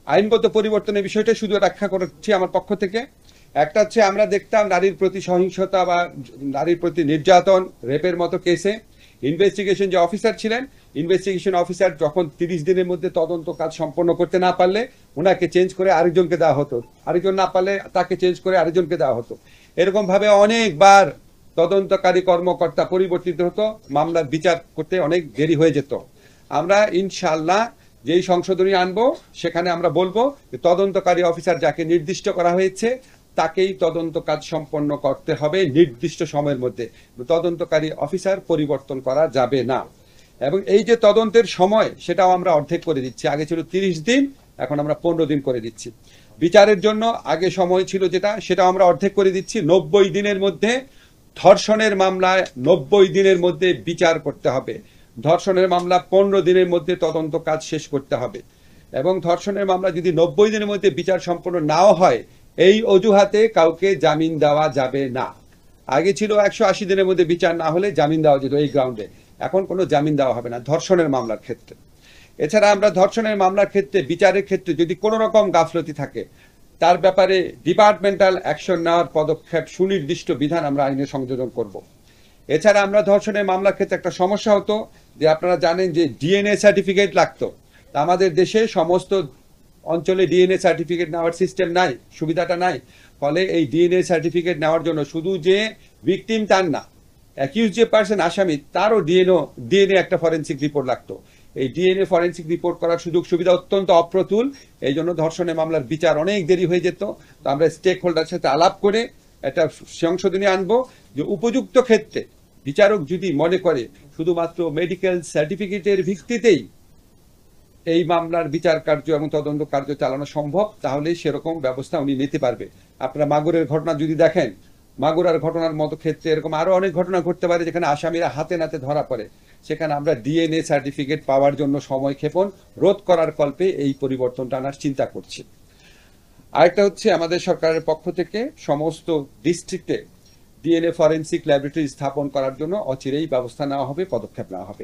আইনগত পরিবর্তনের বিষয়টা শুধু ব্যাখ্যা করছি আমার পক্ষ থেকে। একটা হচ্ছে আমরা দেখতাম নারীর প্রতি সহিংসতা বা নারীর প্রতি নির্যাতন, রেপের মতো কেসে ইনভেস্টিগেশন যে অফিসার ছিলেন, ইনভেস্টিগেশন অফিসার যখন 30 দিনের মধ্যে তদন্ত কাজ সম্পন্ন করতে না পারলে ওনাকে চেঞ্জ করে আরেকজনকে দেওয়া হতো, আরেকজন না পারলে তাকে চেঞ্জ করে আরেকজনকে দেওয়া হতো। এরকম ভাবে অনেকবার তদন্তকারী কর্মকর্তা পরিবর্তিত হতো, মামলার বিচার করতে অনেক দেরি হয়ে যেত। আমরা ইনশাআল্লাহ যেই সংশোধনী আনবো সেখানে আমরা বলবো যে তদন্তকারী অফিসার যাকে নির্দিষ্ট করা হয়েছে তাকেই তদন্ত কাজ সম্পন্ন করতে হবে নির্দিষ্ট সময়ের মধ্যে। তদন্তকারী অফিসার পরিবর্তন করা যাবে না। এবং এই যে তদন্তের সময় সেটাও আমরা অর্ধেক করে দিচ্ছি। আগে ছিল 30 দিন, এখন আমরা 15 দিন করে দিচ্ছি। বিচারের জন্য আগে সময় ছিল যেটা, সেটাও আমরা অর্ধেক করে দিচ্ছি। 90 দিনের মধ্যে ধর্ষণের মামলায় 90 দিনের মধ্যে বিচার করতে হবে। ধর্ষণের মামলা 15 দিনের মধ্যে তদন্ত কাজ শেষ করতে হবে। এবং ধর্ষণের মামলা যদি 90 দিনের মধ্যে বিচার সম্পন্ন নাও হয়, এই অজুহাতে কাউকে জামিন দেওয়া যাবে না। আগে ছিল 180 দিনের মধ্যে বিচার না হলে জামিন দেওয়া যেত এই গ্রাউন্ডে, এখন কোনো জামিন দেওয়া হবে না ধর্ষণের মামলার ক্ষেত্রে। এছাড়া আমরা ধর্ষণের মামলার ক্ষেত্রে বিচারের ক্ষেত্রে যদি কোনো রকম গাফলতি থাকে তার ব্যাপারে ডিপার্টমেন্টাল অ্যাকশন নেওয়ার পদক্ষেপ সুনির্দিষ্ট বিধান আমরা আইনে সংযোজন করব। এছাড়া আমরা ধর্ষণের মামলার ক্ষেত্রে একটা সমস্যা হতো যে আপনারা জানেন যে ডিএনএ সার্টিফিকেট লাগতো। আমাদের দেশে সমস্ত অঞ্চলে ডিএনএ সার্টিফিকেট নেওয়ার সিস্টেম নাই, সুবিধাটা নাই। ফলে এই ডিএনএ সার্টিফিকেট নেওয়ার জন্য শুধু যে ভিকটিম তার না, অ্যাকিউজ যে পার্সন আসামি তারও ডিএনএ একটা ফরেন্সিক রিপোর্ট লাগতো। এই ডিএনএ ফরেন্সিক রিপোর্ট করার সুযোগ সুবিধা অত্যন্ত অপ্রতুল। এই জন্য ধর্ষণের মামলার বিচার অনেক দেরি হয়ে যেত। তো আমরা স্টেক হোল্ডার সাথে আলাপ করে একটা সংশোধনী আনবো যে উপযুক্ত ক্ষেত্রে বিচারক যদি মনে করে শুধুমাত্র মেডিকেল সার্টিফিকেটের ভিত্তিতেই এই মামলার বিচার কার্য এবং তদন্ত কার্য চালানো সম্ভব, তাহলে সেরকম ব্যবস্থা উনি নিতে পারবে। আপনারা মাগুরের ঘটনা যদি দেখেন, মাগুরার ঘটনার মতো ক্ষেত্রে এরকম আরো অনেক ঘটনা ঘটতে পারে যেখানে আসামিরা হাতে নাতে ধরা পড়ে। সেখানে আমরা ডিএনএ সার্টিফিকেট পাওয়ার জন্য সময় ক্ষেপণ রোধ করার কল্পে এই পরিবর্তনটা আনার চিন্তা করছি। আরেকটা হচ্ছে আমাদের সরকারের পক্ষ থেকে সমস্ত ডিস্ট্রিক্টে ডিএনএ ফরেন্সিক ল্যাবরেটরি স্থাপন করার জন্য অচিরেই ব্যবস্থা নেওয়া হবে, পদক্ষেপ নেওয়া হবে।